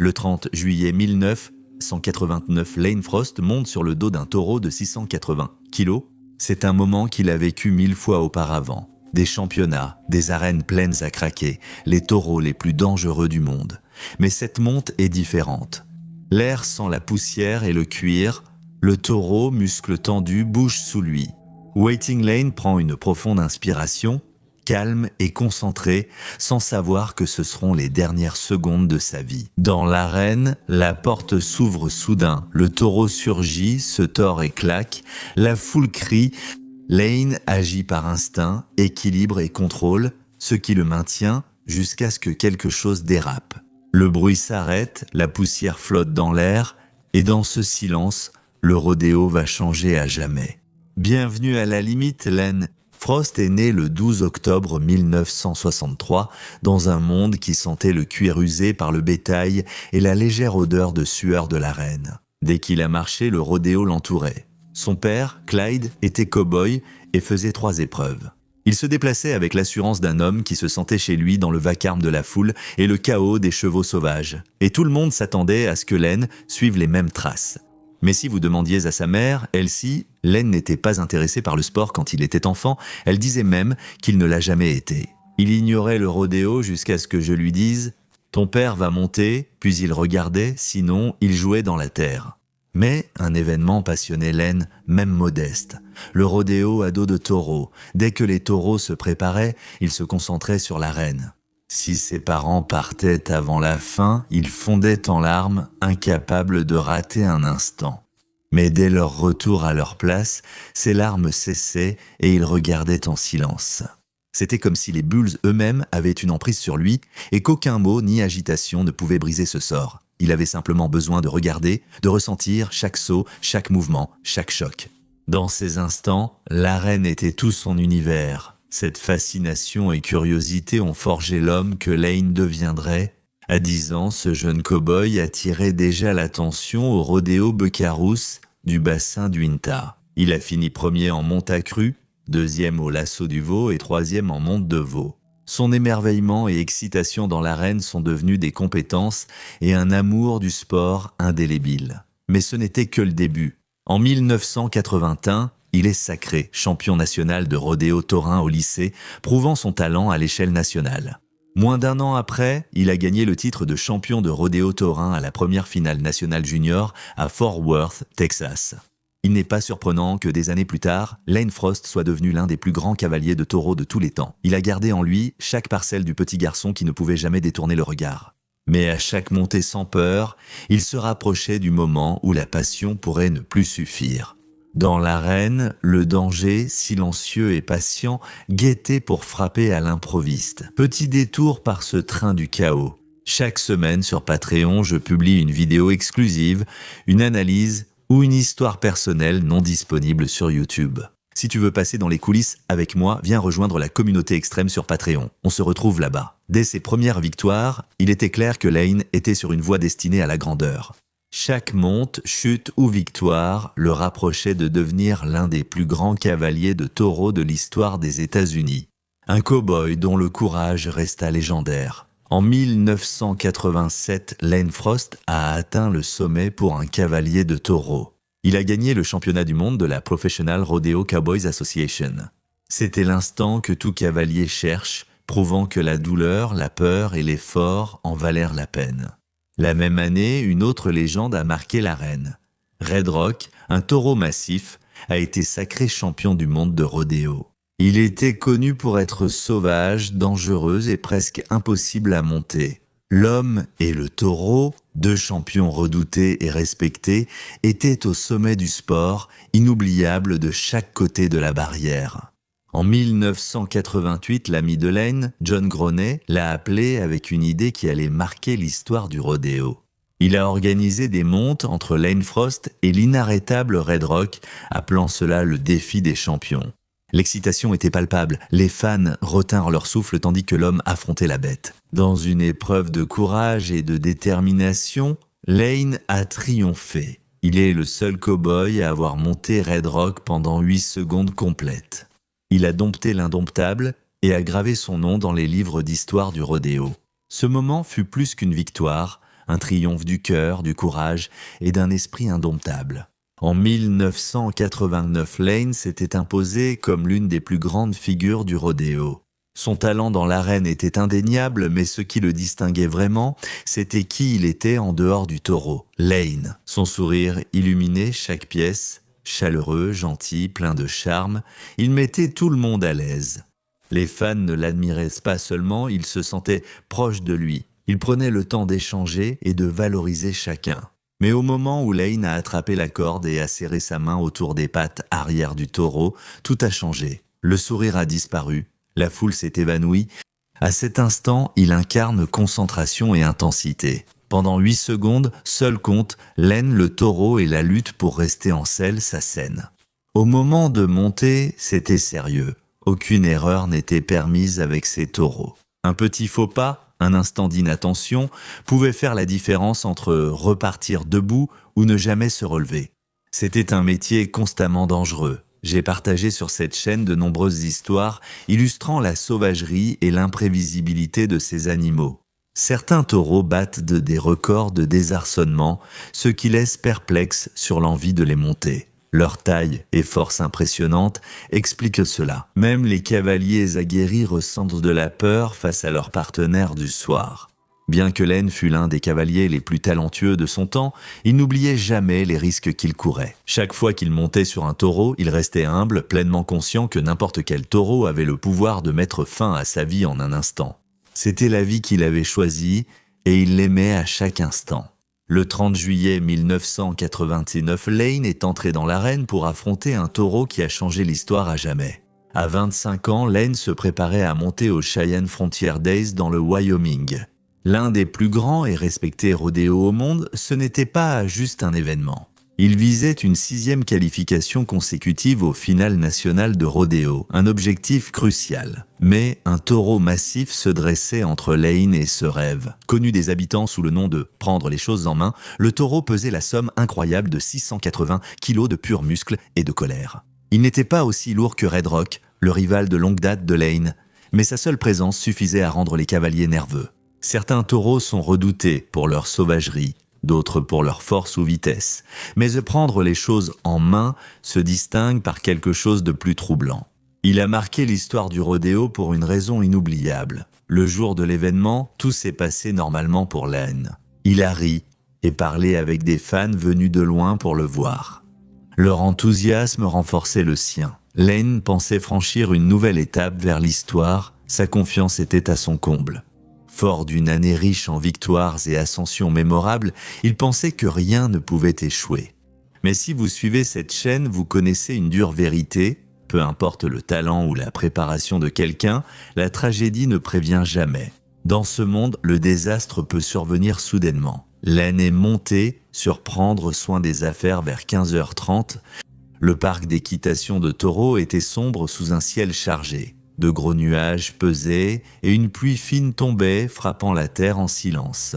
Le 30 juillet 1989, Lane Frost monte sur le dos d'un taureau de 680 kilos. C'est un moment qu'il a vécu 1000 fois auparavant. Des championnats, des arènes pleines à craquer, les taureaux les plus dangereux du monde. Mais cette monte est différente. L'air sent la poussière et le cuir. Le taureau, muscles tendus, bouge sous lui. Waiting Lane prend une profonde inspiration, calme et concentré, sans savoir que ce seront les dernières secondes de sa vie. Dans l'arène, la porte s'ouvre soudain, le taureau surgit, se tord et claque, la foule crie. Lane agit par instinct, équilibre et contrôle, ce qui le maintient jusqu'à ce que quelque chose dérape. Le bruit s'arrête, la poussière flotte dans l'air, et dans ce silence, le rodéo va changer à jamais. Bienvenue à la limite, Lane Frost est né le 12 octobre 1963 dans un monde qui sentait le cuir usé par le bétail et la légère odeur de sueur de l'arène. Dès qu'il a marché, le rodéo l'entourait. Son père, Clyde, était cow-boy et faisait 3 épreuves. Il se déplaçait avec l'assurance d'un homme qui se sentait chez lui dans le vacarme de la foule et le chaos des chevaux sauvages. Et tout le monde s'attendait à ce que Lane suive les mêmes traces. Mais si vous demandiez à sa mère, Elsie, Lane n'était pas intéressé par le sport quand il était enfant, elle disait même qu'il ne l'a jamais été. Il ignorait le rodéo jusqu'à ce que je lui dise « Ton père va monter », puis il regardait, sinon il jouait dans la terre. Mais un événement passionnait Lane, même modeste. Le rodéo à dos de taureau. Dès que les taureaux se préparaient, il se concentrait sur l'arène. Si ses parents partaient avant la fin, il fondait en larmes, incapable de rater un instant. Mais dès leur retour à leur place, ses larmes cessaient et il regardait en silence. C'était comme si les Bulls eux-mêmes avaient une emprise sur lui et qu'aucun mot ni agitation ne pouvait briser ce sort. Il avait simplement besoin de regarder, de ressentir chaque saut, chaque mouvement, chaque choc. Dans ces instants, l'arène était tout son univers. Cette fascination et curiosité ont forgé l'homme que Lane deviendrait. À 10 ans, ce jeune cow-boy attirait déjà l'attention au rodéo Buccarus du bassin d'Uinta. Il a fini premier en monte à crue, deuxième au lasso du veau et troisième en monte de veau. Son émerveillement et excitation dans l'arène sont devenus des compétences et un amour du sport indélébile. Mais ce n'était que le début. En 1981, il est sacré champion national de rodéo taurin au lycée, prouvant son talent à l'échelle nationale. Moins d'1 an après, il a gagné le titre de champion de rodéo taurin à la première finale nationale junior à Fort Worth, Texas. Il n'est pas surprenant que des années plus tard, Lane Frost soit devenu l'un des plus grands cavaliers de taureau de tous les temps. Il a gardé en lui chaque parcelle du petit garçon qui ne pouvait jamais détourner le regard. Mais à chaque montée sans peur, il se rapprochait du moment où la passion pourrait ne plus suffire. Dans l'arène, le danger, silencieux et patient, guettait pour frapper à l'improviste. Petit détour par ce train du chaos. Chaque semaine sur Patreon, je publie une vidéo exclusive, une analyse ou une histoire personnelle non disponible sur YouTube. Si tu veux passer dans les coulisses avec moi, viens rejoindre la communauté extrême sur Patreon. On se retrouve là-bas. Dès ses premières victoires, il était clair que Lane était sur une voie destinée à la grandeur. Chaque monte, chute ou victoire le rapprochait de devenir l'un des plus grands cavaliers de taureau de l'histoire des États-Unis. Un cow-boy dont le courage resta légendaire. En 1987, Lane Frost a atteint le sommet pour un cavalier de taureau. Il a gagné le championnat du monde de la Professional Rodeo Cowboys Association. C'était l'instant que tout cavalier cherche, prouvant que la douleur, la peur et l'effort en valèrent la peine. La même année, une autre légende a marqué l'arène. Red Rock, un taureau massif, a été sacré champion du monde de rodéo. Il était connu pour être sauvage, dangereux et presque impossible à monter. L'homme et le taureau, 2 champions redoutés et respectés, étaient au sommet du sport, inoubliables de chaque côté de la barrière. En 1988, l'ami de Lane, John Gronet, l'a appelé avec une idée qui allait marquer l'histoire du rodéo. Il a organisé des montes entre Lane Frost et l'inarrêtable Red Rock, appelant cela le défi des champions. L'excitation était palpable, les fans retinrent leur souffle tandis que l'homme affrontait la bête. Dans une épreuve de courage et de détermination, Lane a triomphé. Il est le seul cow-boy à avoir monté Red Rock pendant 8 secondes complètes. Il a dompté l'indomptable et a gravé son nom dans les livres d'histoire du rodéo. Ce moment fut plus qu'une victoire, un triomphe du cœur, du courage et d'un esprit indomptable. En 1989, Lane s'était imposé comme l'une des plus grandes figures du rodéo. Son talent dans l'arène était indéniable, mais ce qui le distinguait vraiment, c'était qui il était en dehors du taureau. Lane. Son sourire illuminait chaque pièce, chaleureux, gentil, plein de charme, il mettait tout le monde à l'aise. Les fans ne l'admiraient pas seulement, ils se sentaient proches de lui. Il prenait le temps d'échanger et de valoriser chacun. Mais au moment où Lane a attrapé la corde et a serré sa main autour des pattes arrière du taureau, tout a changé. Le sourire a disparu, la foule s'est évanouie. À cet instant, il incarne concentration et intensité. Pendant 8 secondes, seul compte Lane, le taureau et la lutte pour rester en selle sa scène. Au moment de monter, c'était sérieux. Aucune erreur n'était permise avec ces taureaux. Un petit faux pas, un instant d'inattention, pouvait faire la différence entre repartir debout ou ne jamais se relever. C'était un métier constamment dangereux. J'ai partagé sur cette chaîne de nombreuses histoires illustrant la sauvagerie et l'imprévisibilité de ces animaux. Certains taureaux battent des records de désarçonnement, ce qui laisse perplexe sur l'envie de les monter. Leur taille et force impressionnante expliquent cela. Même les cavaliers aguerris ressentent de la peur face à leurs partenaires du soir. Bien que Lane fût l'un des cavaliers les plus talentueux de son temps, il n'oubliait jamais les risques qu'il courait. Chaque fois qu'il montait sur un taureau, il restait humble, pleinement conscient que n'importe quel taureau avait le pouvoir de mettre fin à sa vie en un instant. C'était la vie qu'il avait choisie et il l'aimait à chaque instant. Le 30 juillet 1989, Lane est entré dans l'arène pour affronter un taureau qui a changé l'histoire à jamais. À 25 ans, Lane se préparait à monter au Cheyenne Frontier Days dans le Wyoming. L'un des plus grands et respectés rodéos au monde, ce n'était pas juste un événement. Il visait une 6e qualification consécutive au final national de rodéo, un objectif crucial. Mais un taureau massif se dressait entre Lane et ce rêve. Connu des habitants sous le nom de « prendre les choses en main », le taureau pesait la somme incroyable de 680 kilos de pur muscle et de colère. Il n'était pas aussi lourd que Red Rock, le rival de longue date de Lane, mais sa seule présence suffisait à rendre les cavaliers nerveux. Certains taureaux sont redoutés pour leur sauvagerie, d'autres pour leur force ou vitesse. Mais prendre les choses en main se distingue par quelque chose de plus troublant. Il a marqué l'histoire du rodéo pour une raison inoubliable. Le jour de l'événement, tout s'est passé normalement pour Lane. Il a ri et parlé avec des fans venus de loin pour le voir. Leur enthousiasme renforçait le sien. Lane pensait franchir une nouvelle étape vers l'histoire, sa confiance était à son comble. Fort d'une année riche en victoires et ascensions mémorables, il pensait que rien ne pouvait échouer. Mais si vous suivez cette chaîne, vous connaissez une dure vérité. Peu importe le talent ou la préparation de quelqu'un, la tragédie ne prévient jamais. Dans ce monde, le désastre peut survenir soudainement. Lane est monté sur prendre soin des affaires vers 15h30. Le parc d'équitation de taureaux était sombre sous un ciel chargé. De gros nuages pesaient et une pluie fine tombait, frappant la terre en silence.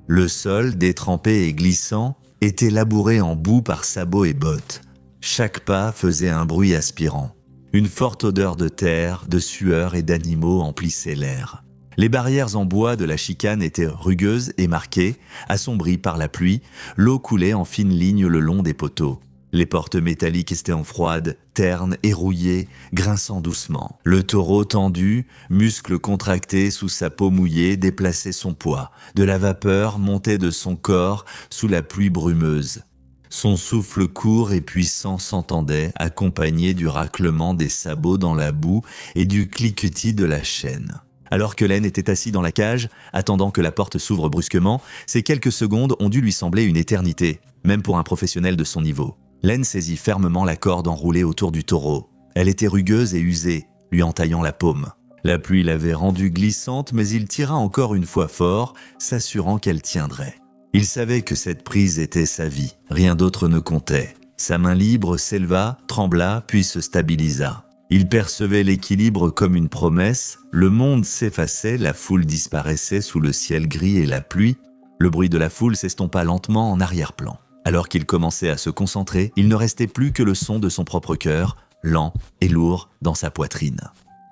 Le sol, détrempé et glissant, était labouré en boue par sabots et bottes. Chaque pas faisait un bruit aspirant. Une forte odeur de terre, de sueur et d'animaux emplissait l'air. Les barrières en bois de la chicane étaient rugueuses et marquées, assombries par la pluie, l'eau coulait en fines lignes le long des poteaux. Les portes métalliques étaient en froide, ternes et rouillées, grinçant doucement. Le taureau tendu, muscles contractés sous sa peau mouillée, déplaçait son poids. De la vapeur montait de son corps sous la pluie brumeuse. Son souffle court et puissant s'entendait, accompagné du raclement des sabots dans la boue et du cliquetis de la chaîne. Alors que Lane était assis dans la cage, attendant que la porte s'ouvre brusquement, ces quelques secondes ont dû lui sembler une éternité, même pour un professionnel de son niveau. Lane saisit fermement la corde enroulée autour du taureau. Elle était rugueuse et usée, lui entaillant la paume. La pluie l'avait rendue glissante, mais il tira encore une fois fort, s'assurant qu'elle tiendrait. Il savait que cette prise était sa vie, rien d'autre ne comptait. Sa main libre s'éleva, trembla, puis se stabilisa. Il percevait l'équilibre comme une promesse, le monde s'effaçait, la foule disparaissait sous le ciel gris et la pluie. Le bruit de la foule s'estompa lentement en arrière-plan. Alors qu'il commençait à se concentrer, il ne restait plus que le son de son propre cœur, lent et lourd dans sa poitrine.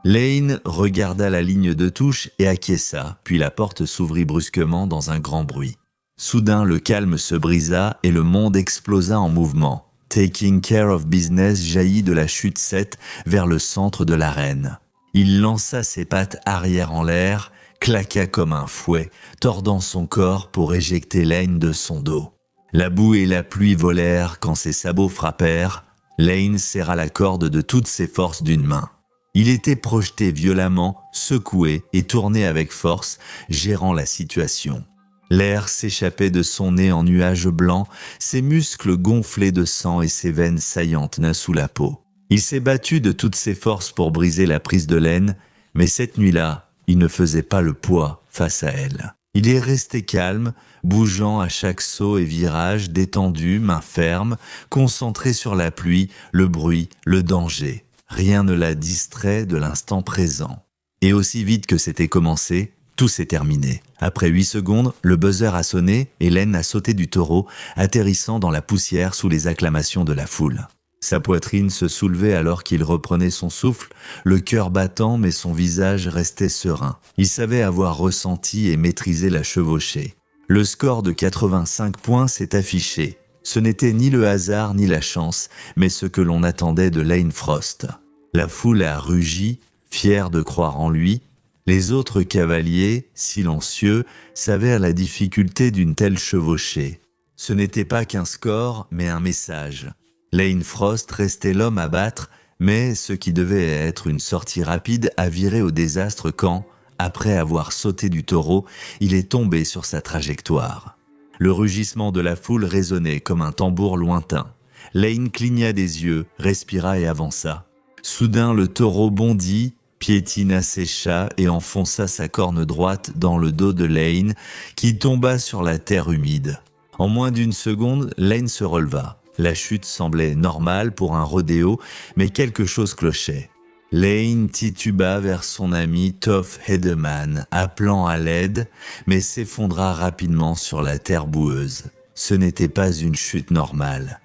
Lane regarda la ligne de touche et acquiesça, puis la porte s'ouvrit brusquement dans un grand bruit. Soudain, le calme se brisa et le monde explosa en mouvement. Taking Care of Business jaillit de la chute 7 vers le centre de l'arène. Il lança ses pattes arrière en l'air, claqua comme un fouet, tordant son corps pour éjecter Lane de son dos. La boue et la pluie volèrent quand ses sabots frappèrent. Lane serra la corde de toutes ses forces d'une main. Il était projeté violemment, secoué et tourné avec force, gérant la situation. L'air s'échappait de son nez en nuages blancs, ses muscles gonflés de sang et ses veines saillantes naient sous la peau. Il s'est battu de toutes ses forces pour briser la prise de Lane, mais cette nuit-là, il ne faisait pas le poids face à elle. Il est resté calme, bougeant à chaque saut et virage, détendu, main ferme, concentré sur la pluie, le bruit, le danger. Rien ne l'a distrait de l'instant présent. Et aussi vite que c'était commencé, tout s'est terminé. Après 8 secondes, le buzzer a sonné et Lane a sauté du taureau, atterrissant dans la poussière sous les acclamations de la foule. Sa poitrine se soulevait alors qu'il reprenait son souffle, le cœur battant mais son visage restait serein. Il savait avoir ressenti et maîtrisé la chevauchée. Le score de 85 points s'est affiché. Ce n'était ni le hasard ni la chance, mais ce que l'on attendait de Lane Frost. La foule a rugi, fière de croire en lui. Les autres cavaliers, silencieux, savaient la difficulté d'une telle chevauchée. Ce n'était pas qu'un score, mais un message. Lane Frost restait l'homme à battre, mais ce qui devait être une sortie rapide a viré au désastre quand, après avoir sauté du taureau, il est tombé sur sa trajectoire. Le rugissement de la foule résonnait comme un tambour lointain. Lane cligna des yeux, respira et avança. Soudain, le taureau bondit, piétina ses chats et enfonça sa corne droite dans le dos de Lane, qui tomba sur la terre humide. En moins d'une seconde, Lane se releva. La chute semblait normale pour un rodéo, mais quelque chose clochait. Lane tituba vers son ami Toph Hedeman, appelant à l'aide, mais s'effondra rapidement sur la terre boueuse. Ce n'était pas une chute normale.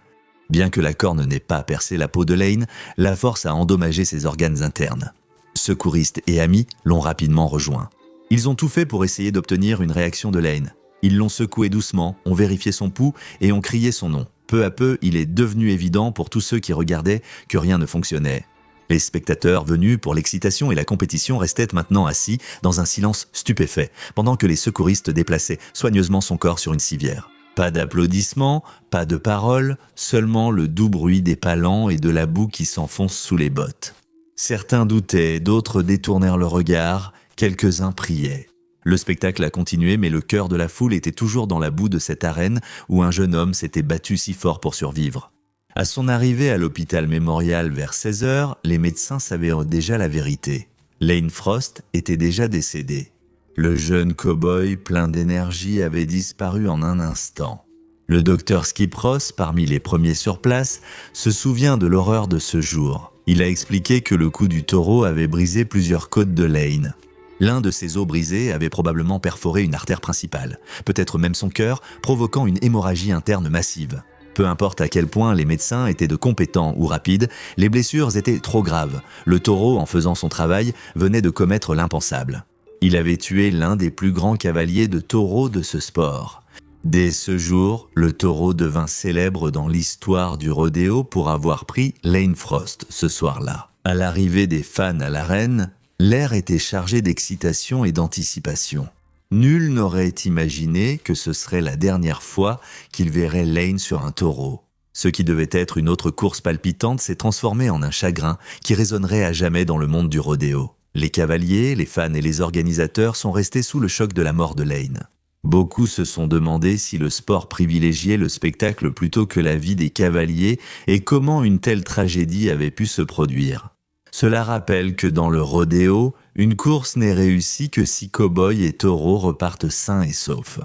Bien que la corne n'ait pas percé la peau de Lane, la force a endommagé ses organes internes. Secouristes et amis l'ont rapidement rejoint. Ils ont tout fait pour essayer d'obtenir une réaction de Lane. Ils l'ont secoué doucement, ont vérifié son pouls et ont crié son nom. Peu à peu, il est devenu évident pour tous ceux qui regardaient que rien ne fonctionnait. Les spectateurs venus pour l'excitation et la compétition restaient maintenant assis dans un silence stupéfait, pendant que les secouristes déplaçaient soigneusement son corps sur une civière. Pas d'applaudissements, pas de paroles, seulement le doux bruit des palans et de la boue qui s'enfonce sous les bottes. Certains doutaient, d'autres détournèrent le regard, quelques-uns priaient. Le spectacle a continué, mais le cœur de la foule était toujours dans la boue de cette arène où un jeune homme s'était battu si fort pour survivre. À son arrivée à l'hôpital mémorial vers 16h, les médecins savaient déjà la vérité. Lane Frost était déjà décédé. Le jeune cow-boy plein d'énergie avait disparu en un instant. Le docteur Skip Ross, parmi les premiers sur place, se souvient de l'horreur de ce jour. Il a expliqué que le coup du taureau avait brisé plusieurs côtes de Lane. L'un de ses os brisés avait probablement perforé une artère principale, peut-être même son cœur, provoquant une hémorragie interne massive. Peu importe à quel point les médecins étaient de compétents ou rapides, les blessures étaient trop graves. Le taureau, en faisant son travail, venait de commettre l'impensable. Il avait tué l'un des plus grands cavaliers de taureau de ce sport. Dès ce jour, le taureau devint célèbre dans l'histoire du rodéo pour avoir pris Lane Frost ce soir-là. À l'arrivée des fans à l'arène, l'air était chargé d'excitation et d'anticipation. Nul n'aurait imaginé que ce serait la dernière fois qu'il verrait Lane sur un taureau. Ce qui devait être une autre course palpitante s'est transformé en un chagrin qui résonnerait à jamais dans le monde du rodéo. Les cavaliers, les fans et les organisateurs sont restés sous le choc de la mort de Lane. Beaucoup se sont demandé si le sport privilégiait le spectacle plutôt que la vie des cavaliers et comment une telle tragédie avait pu se produire. Cela rappelle que dans le rodéo, une course n'est réussie que si cow-boys et taureaux repartent sains et saufs.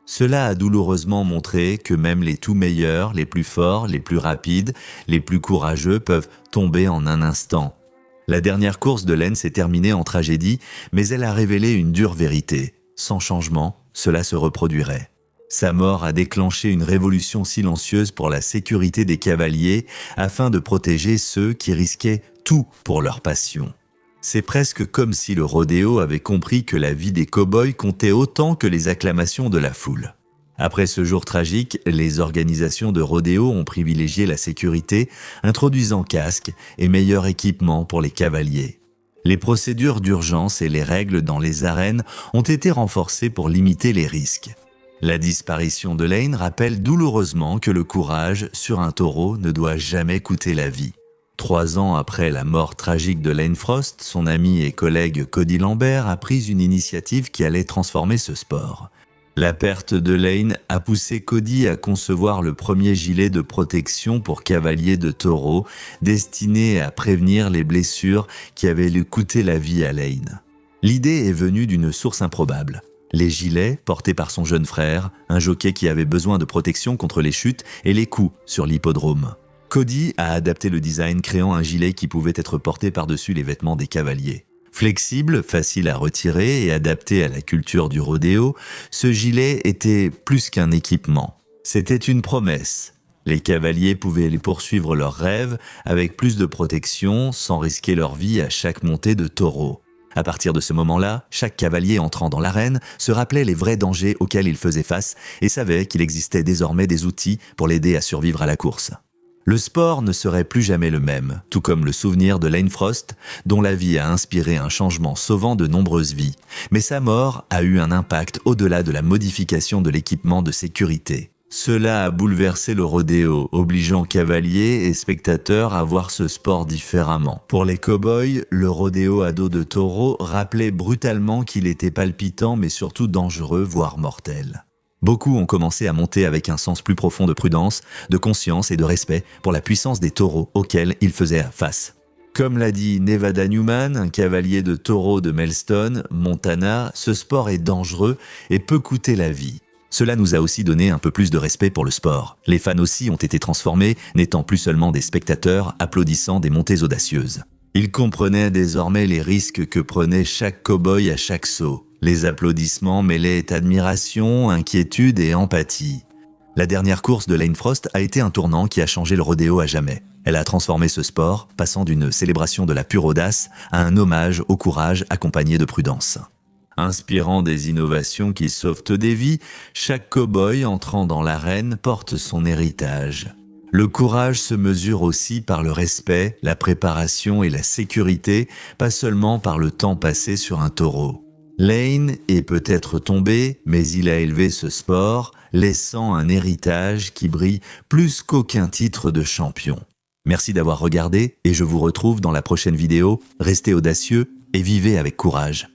Cela a douloureusement montré que même les tout meilleurs, les plus forts, les plus rapides, les plus courageux peuvent tomber en un instant. La dernière course de Lane s'est terminée en tragédie, mais elle a révélé une dure vérité. Sans changement, cela se reproduirait. Sa mort a déclenché une révolution silencieuse pour la sécurité des cavaliers afin de protéger ceux qui risquaient tout pour leur passion. C'est presque comme si le rodéo avait compris que la vie des cow-boys comptait autant que les acclamations de la foule. Après ce jour tragique, les organisations de rodéo ont privilégié la sécurité, introduisant casques et meilleur équipement pour les cavaliers. Les procédures d'urgence et les règles dans les arènes ont été renforcées pour limiter les risques. La disparition de Lane rappelle douloureusement que le courage sur un taureau ne doit jamais coûter la vie. 3 ans après la mort tragique de Lane Frost, son ami et collègue Cody Lambert a pris une initiative qui allait transformer ce sport. La perte de Lane a poussé Cody à concevoir le premier gilet de protection pour cavaliers de taureau, destiné à prévenir les blessures qui avaient lui coûté la vie à Lane. L'idée est venue d'une source improbable. Les gilets portés par son jeune frère, un jockey qui avait besoin de protection contre les chutes et les coups sur l'hippodrome. Cody a adapté le design, créant un gilet qui pouvait être porté par-dessus les vêtements des cavaliers. Flexible, facile à retirer et adapté à la culture du rodéo, ce gilet était plus qu'un équipement. C'était une promesse. Les cavaliers pouvaient poursuivre leurs rêves avec plus de protection, sans risquer leur vie à chaque montée de taureau. À partir de ce moment-là, chaque cavalier entrant dans l'arène se rappelait les vrais dangers auxquels il faisait face et savait qu'il existait désormais des outils pour l'aider à survivre à la course. Le sport ne serait plus jamais le même, tout comme le souvenir de Lane Frost, dont la vie a inspiré un changement sauvant de nombreuses vies. Mais sa mort a eu un impact au-delà de la modification de l'équipement de sécurité. Cela a bouleversé le rodéo, obligeant cavaliers et spectateurs à voir ce sport différemment. Pour les cow-boys, le rodéo à dos de taureau rappelait brutalement qu'il était palpitant mais surtout dangereux, voire mortel. Beaucoup ont commencé à monter avec un sens plus profond de prudence, de conscience et de respect pour la puissance des taureaux auxquels ils faisaient face. Comme l'a dit Nevada Newman, un cavalier de taureau de Melstone, Montana, ce sport est dangereux et peut coûter la vie. Cela nous a aussi donné un peu plus de respect pour le sport. Les fans aussi ont été transformés, n'étant plus seulement des spectateurs applaudissant des montées audacieuses. Ils comprenaient désormais les risques que prenait chaque cow-boy à chaque saut. Les applaudissements mêlaient admiration, inquiétude et empathie. La dernière course de Lane Frost a été un tournant qui a changé le rodéo à jamais. Elle a transformé ce sport, passant d'une célébration de la pure audace à un hommage au courage accompagné de prudence. Inspirant des innovations qui sauvent des vies, chaque cow-boy entrant dans l'arène porte son héritage. Le courage se mesure aussi par le respect, la préparation et la sécurité, pas seulement par le temps passé sur un taureau. Lane est peut-être tombé, mais il a élevé ce sport, laissant un héritage qui brille plus qu'aucun titre de champion. Merci d'avoir regardé et je vous retrouve dans la prochaine vidéo. Restez audacieux et vivez avec courage.